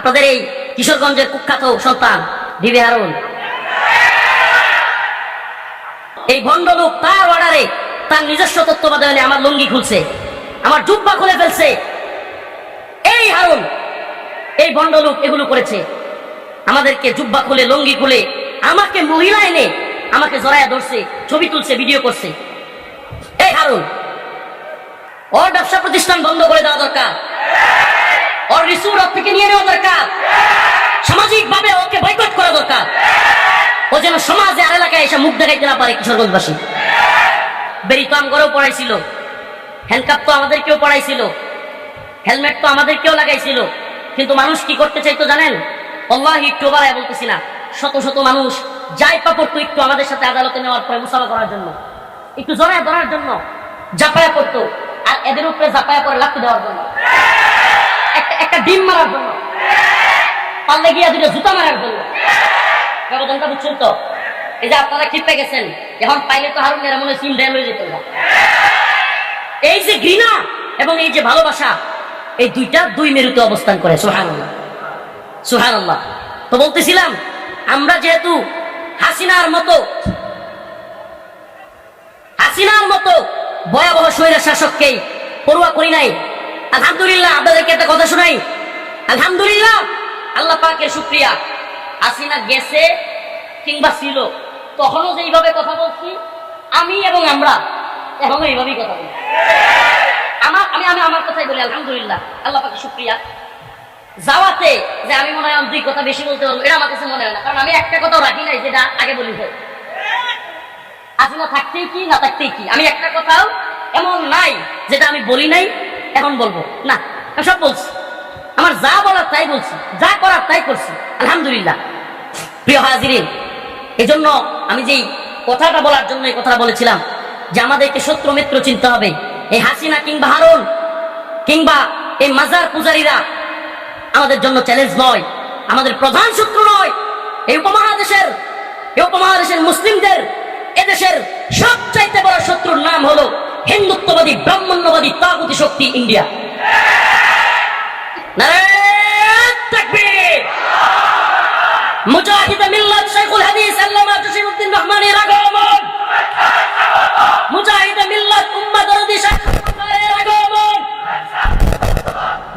আপনাদের এই কিশোরগঞ্জের কুখ্যাত সন্তান ডিবি হারুন, এই ভণ্ড লোক তার অর্ডারে তার নিজস্ব তত্ত্বাবধানে আমার লুঙ্গি খুলছে, আমার জুব্বা খুলে ফেলছে। এই হারুন, এই ভণ্ড লোক এগুলো করেছে, আমাদেরকে জুব্বা খুলে লুঙ্গি খুলে আমাকে মহিলা এনে আমাকে জড়ায়া ধরছে, ছবি তুলছে, ভিডিও করছে। এই হারুন, ওর ব্যবসা প্রতিষ্ঠান বন্ধ করে দেওয়া দরকার, ওর রিসুর ওর থেকে নিয়ে নেওয়া দরকার, সামাজিক ভাবে ওকে বয়কট করা দরকার। ও যেন সমাজে আর এলাকায় এসে মুখ দেখাইতে না পারে। কিশোরগঞ্জবাসী বেরি তো আমগরেও পড়াইছিল, হ্যান্ডকাপ তো আমাদেরকেও পড়াইছিল, হেলমেট তো আমাদেরকেও লাগাইছিল, কিন্তু মানুষ কি করতে চাইতো জানেন? আল্লাহি, একটু বাড়ায় বলতেছি না, শত শত মানুষ যাই পাপড়তো একটু আমাদের সাথে আদালতে নেওয়ার পরে মুসাফা করার জন্য, একটু জড়ায় ধরার জন্য জাপায়া পড়তো, আর এদের উপরে জাপায়া পরে লাফতে দেওয়ার জন্য, একটা ডিম মারার জন্য, পারলে গিয়া দুটো জুতা মারার জন্য। ব্যবধানটা বুঝছেন তো? এই যে আপনারা ক্ষিপ্তে গেছেন, এখন পাইলে তো হারুন এরা মনে সিম ড্যাম হয়ে যেত না। এই যে ঘৃণা এবং এই যে ভালোবাসা, এই দুইটা দুই মেরুতে অবস্থান করে। সুবহানাল্লাহ, সুবহানাল্লাহ। তো বলতেছিলাম, আমরা যেহেতু হাসিনার মতো ভয়াবহ স্বৈরাচার শাসককেই পরোয়া করি নাই, আলহামদুলিল্লাহ। আপনাদেরকে একটা কথা শোনাই, আলহামদুলিল্লাহ, আল্লাহ পাকের শুকরিয়া। হাসিনা গেছে কিংবা ছিল, তখনও যেইভাবে কথা বলছি আমি এবং আমরা এখনো এইভাবেই কথা বলি। আমার কথাই বলি, আলহামদুলিল্লাহ, আল্লাহ পাকের শুকরিয়া। যাওয়াতে যে আমি মনে হয় দুই কথা বেশি বলতে পারবো, এটা আমার কাছে মনে হয় না, কারণ আমি একটা কথাও রাখি নাই যেটা আগে বলি যাই। হাসিনা থাকতেই কি না থাকতেই কি, আমি একটা কথাও এমন নাই যেটা আমি বলি নাই এখন বলবো না, আমি সব বলছি। আমার যা বলার তাই বলছি, যা করার তাই করছি, আলহামদুলিল্লাহ। প্রিয় হাজিরিন, এই জন্য আমি যেই কথাটা বলার জন্য এই কথাটা বলেছিলাম যে আমাদেরকে শত্রু মিত্র চিনতে হবে। এই হাসিনা কিংবা হারুন কিংবা এই মাজার পূজারীরা আমাদের জন্য চ্যালেঞ্জ নয়, আমাদের প্রধান শত্রু নয়। এই উপমহাদেশের মুসলিমদের, এদেশের সবচাইতে বড় শত্রুর নাম হলো হিন্দুত্ববাদী ব্রাহ্মণ্যবাদী তাগুতি শক্তি ইন্ডিয়া। নারায়ে তাকবীর। মুজাহিদ মিল্লাত শাইখুল হাদিস আল্লামা জসিমউদ্দিন রহমানের আগমন, মুজাহিদ মিল্লাত উম্মাহ দরদি শাইখুলের আগমন,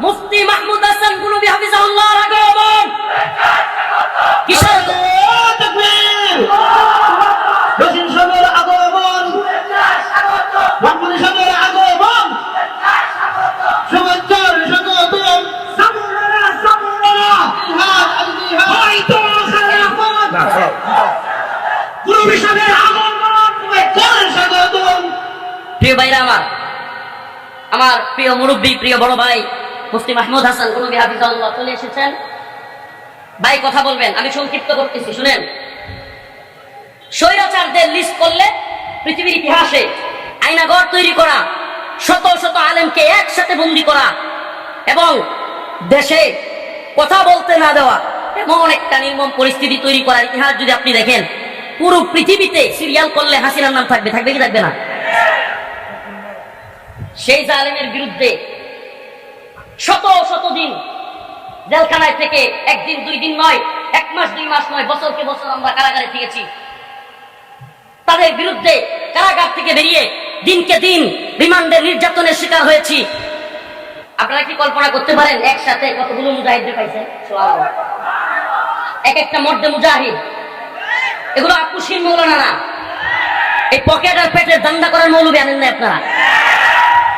মুফতি মাহমুদ হাসান গুনবি হাফিজাহুল্লাহর আগমন, কিশোর তাকবীর, রশিদ সাহেবের আগমন, রহমানী সাহেবের আগমন, শুভেচ্ছার স্বাগতম, সামুরারা জিহাদ আল জিহাদ, হয়তো খেলাফত, গুনবি সাহেবের আগমন, শুভেচ্ছার স্বাগতম। প্রিয় ভাইরা আমার প্রিয় মুরব্বী, প্রিয় বড় ভাই মুফতি মাহমুদ হাসান গুনবি হাফিজাহুল্লাহ চলে এসেছেন। ভাই কথা বলবেন, আমি সংক্ষিপ্ত করতেছি, শুনেন। স্বৈরাচারদের লিস্ট করলে পৃথিবীর ইতিহাসে আয়নাঘর তৈরি করা, শত শত আলেমকে একসাথে বন্দী করা এবং দেশে কথা বলতে না দেওয়া, এমন একটা নির্মম পরিস্থিতি তৈরি করার ইতিহাস যদি আপনি দেখেন, পুরো পৃথিবীতে সিরিয়াল করলে হাসিনার নাম থাকবে কি থাকবে না? সেই জালেমের বিরুদ্ধে শত শত দিন জেলখানায় থেকে, একদিন দুই দিন নয়, এক মাস দুই মাস নয়, বছরকে বছর আমরা কারাগারে থেকেছি। তাদের বিরুদ্ধে কারাগার থেকে বেরিয়ে দিনকে দিন রিমান্ডের নির্যাতনের শিকার হয়েছি। আপনারা কি কল্পনা করতে পারেন একসাথে কতগুলো মুজাহিদদের পাইছেন? এক একটা মর্দে মুজাহিদ, এগুলো আপুসির মৌলানা না, এই পকেট আর পেটের দান্দা করার মৌলবি আনেন না আপনারা।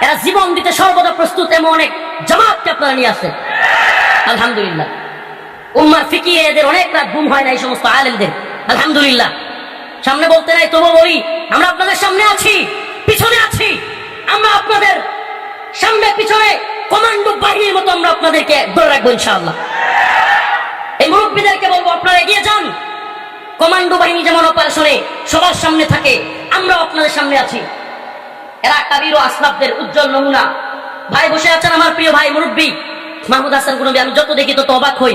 এরা জীবন দিতে সর্বদা প্রস্তুত, এমন অনেক জামাতকে আপনারা নিয়ে আসেন, আলহামদুলিল্লাহ। উম্মার ফিকিহে এদের অনেক রাত ঘুম হয় না, এই সমস্ত আলেমদের, আলহামদুলিল্লাহ। সামনে বলতে নাই, তবু বলি, আমরা আপনাদের সামনে আছি, পিছনে আছি, আমরা আপনাদের সামনে পিছনে কমান্ডো বাহিনীর মতো আমরা আপনাদেরকে ধরে রাখবো ইনশাআল্লাহ। এই মুরব্বীদেরকে বলবো, আপনারা এগিয়ে যান। কমান্ডো বাহিনী যেমন অপারেশনে সবার সামনে থাকে, আমরা আপনাদের সামনে আছি। এরা কাবির ও আসলাফদের উজ্জ্বল নমুনা। ভাই বসে আছেন, আমার প্রিয় ভাই মুরব্বী মাহমুদ হাসান গুনবি, আমি যত দেখি তত অবাক হই।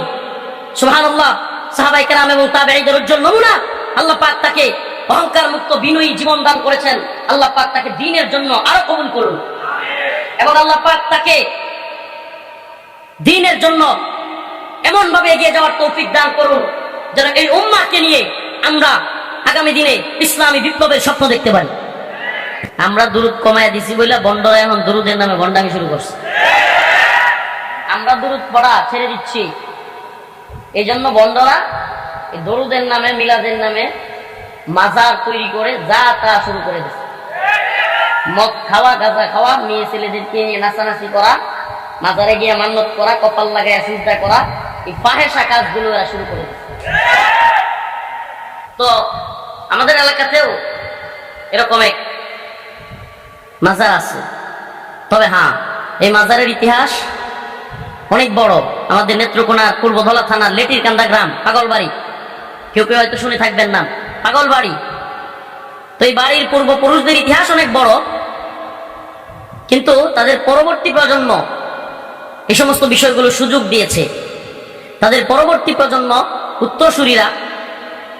সুবহানাল্লাহ, সাহাবায়ে কেরাম এবং তাবেঈদের উজ্জ্বল নমুনা। আল্লাহ পাক তাকে অহংকার মুক্ত বিনয়ী জীবন দান করেছেন। আল্লাহ পাক তাকে দ্বীনের জন্য আরো কবুল করুন, এবং আল্লাহ পাক তাকে দ্বীনের জন্য এমন এমন ভাবে এগিয়ে যাওয়ার তৌফিক দান করুন যেন এই উম্মাহকে নিয়ে আমরা আগামী দিনে ইসলামী বিপ্লবের স্বপ্ন দেখতে পারি। আমরা দুরুদ কমায় দিছি বলে বন্ডরা এখন দুরুদের নামে ভণ্ডামি শুরু করছে। আমরা দুরুদ পড়া ছেড়ে দিচ্ছি, এই জন্য বন্ডরা এই দরুদের নামে মিলাদের নামে মাজার তৈরি করে যা তা শুরু করে দিচ্ছে। মদ খাওয়া, গাঁজা খাওয়া, মেয়ে ছেলেদেরকে নিয়ে নাচানাচি করা, মাজারে গিয়ে মান্নত করা, কপাল লাগায় সিজদা করা, এই ফাহেসা কাজগুলো এরা শুরু করে দিচ্ছে। তো আমাদের এলাকাতেও এরকম এক মাজার আছে, তবে হ্যাঁ এই মাজারের ইতিহাস অনেক বড়। আমাদের নেত্রকোনার পূর্বধলা থানার লেটির কান্দা গ্রাম পাগলবাড়ি, কেউ কেউ হয়তো শুনে থাকবেন না, পাগলবাড়ি। তো এই বাড়ির পূর্বপুরুষদের ইতিহাস অনেক বড়, কিন্তু তাদের পরবর্তী প্রজন্ম এই সমস্ত বিষয়গুলো সুযোগ দিয়েছে। তাদের পরবর্তী প্রজন্ম উত্তরসূরিরা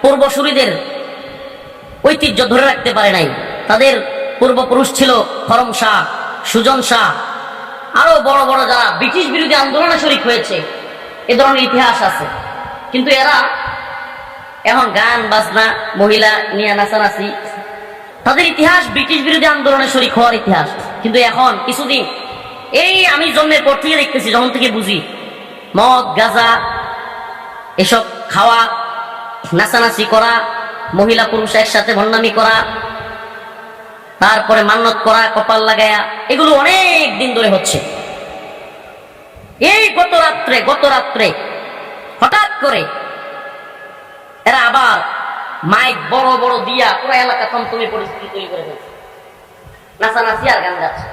পূর্বসূরিদের ঐতিহ্য ধরে রাখতে পারে নাই। তাদের পূর্বপুরুষ ছিল খরম শাহ, সুজন শাহ, আরো বড় বড় যারা ব্রিটিশ বিরোধী আন্দোলনে শরিক হয়েছে, এ ধরনের ইতিহাস আছে। কিন্তু এরা এখন গান বাজনা, মহিলা নিয়ে নাচানাচি, তাদের ইতিহাস ব্রিটিশ বিরোধী আন্দোলনে শরিক হওয়ার ইতিহাস। কিন্তু এখন কিছুদিন এই আমি জন্মের পর থেকে দেখতেছি, যখন থেকে বুঝি, মদ গাঁজা এসব খাওয়া, নাচানাচি করা, মহিলা পুরুষ একসাথে ভণ্ডামি করা, তারপরে মান্নত করা, কপাল লাগায়া, এগুলো অনেক দিন ধরে হচ্ছে। এই গত রাত্রে হঠাৎ করে এরা আবার মাইক বড় বড় দিয়া পুরো এলাকা থমথমে পরিস্থিতি তৈরি করে ফেলছে, নাচানাচি আর গান গাচ্ছে।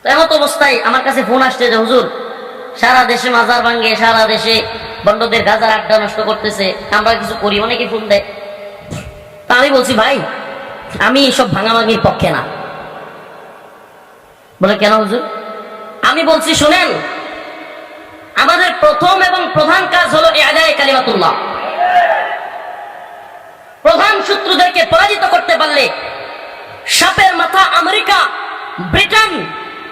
তো এমত অবস্থায় আমার কাছে ফোন আসছে যে হুজুর, সারা দেশে মাজার ভাঙ্গে, সারা দেশে বন্ডদের গাজার আড্ডা নষ্ট করতেছে, আমরা কিছু করি। অনেকে ফোন দেয়। তা আমি বলছি ভাই, আমি এসব ভাঙাভাঙির পক্ষে না। বলে কেন হুজুর? আমি বলছি শুনেন, আমাদের প্রথম এবং প্রধান কাজ হলো ইআদায়ে কালিমাতুল্লাহ। প্রধান শত্রুদেরকে পরাজিত করতে পারলে, সাপের মাথা আমেরিকা, ব্রিটেন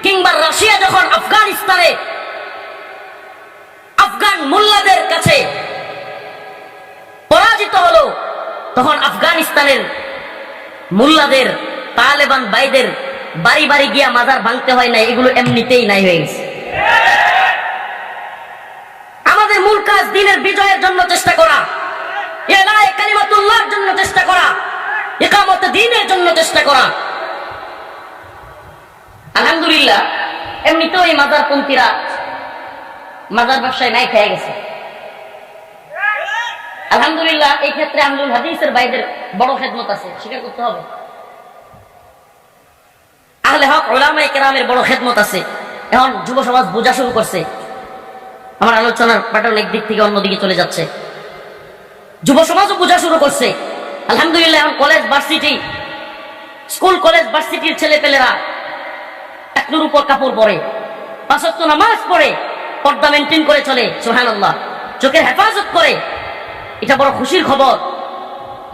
কিংবা রাশিয়া যখন আফগানিস্তানে আফগান মোল্লাদের কাছে পরাজিত হলো, তখন আফগানিস্তানের মোল্লাদের, তালেবান ভাইদের বাড়ি বাড়ি গিয়া মাজার ভাঙতে হয় না, এগুলো এমনিতেই নাই হয়ে গেছে। আমাদের মূল কাজ দ্বীনের বিজয়ের জন্য চেষ্টা করা, ইলায়ে কালিমাতুল্লাহর জন্য চেষ্টা করা, ইকামতে দ্বীনের জন্য চেষ্টা করা। আলহামদুলিল্লাহ, এমনিতেও এই মাজারপন্থীরা মাজার ব্যবসায় নাই খেয়ে গেছে। আলহামদুলিল্লাহ, এই ক্ষেত্রে আহলুল হাদিসের ভাইদের বড় খেদমত আছে, স্বীকার করতে হবে। আহলে হক উলামায়ে কেরামের বড় খেদমত আছে। এখন যুব সমাজ বোঝা শুরু করছে। আমার আলোচনার প্যাটার্ন একদিক থেকে অন্যদিকে চলে যাচ্ছে। যুব সমাজও বোঝা শুরু করছে। আলহামদুলিল্লাহ, এখন কলেজ ভার্সিটি, স্কুল কলেজ ভার্সিটির ছেলেপেলেরা একটুর উপর কাপড় পরে, 5 ওয়াক্ত নামাজ পড়ে, পর্দা মেনটেন করে চলে, সুবহানাল্লাহ, চোখের হেফাজত করে। এটা বড় খুশির খবর।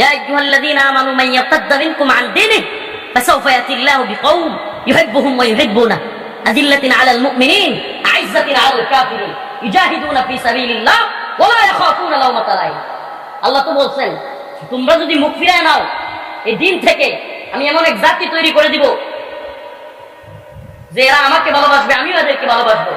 ইয়া আইয়ুহাল্লাযীনা আমানু মান ইয়ারতাদ্দা মিনকুম আন দীনিহি ফাসাউফা ইয়াতিল্লাহু বিকওম ইউহিব্বুহুম ওয়া ইউহিব্বুনাহু আযিল্লাতিন আলাল মুমিনিন আ'ইজ্জাতিন আলাল কাফিরিন ইউজাহিদুনা ফি সাবিলিল্লাহ ওয়া লা ইয়াখাফুনা লাওমাতা লাইম। আল্লাহ তো বলছেন, তোমরা যদি মুখ ফিরায় নাও এই দিন থেকে, আমি এমন এক জাতি তৈরি করে দিব যে এরা আমাকে ভালোবাসবে, আমিও এদেরকে ভালোবাসবো।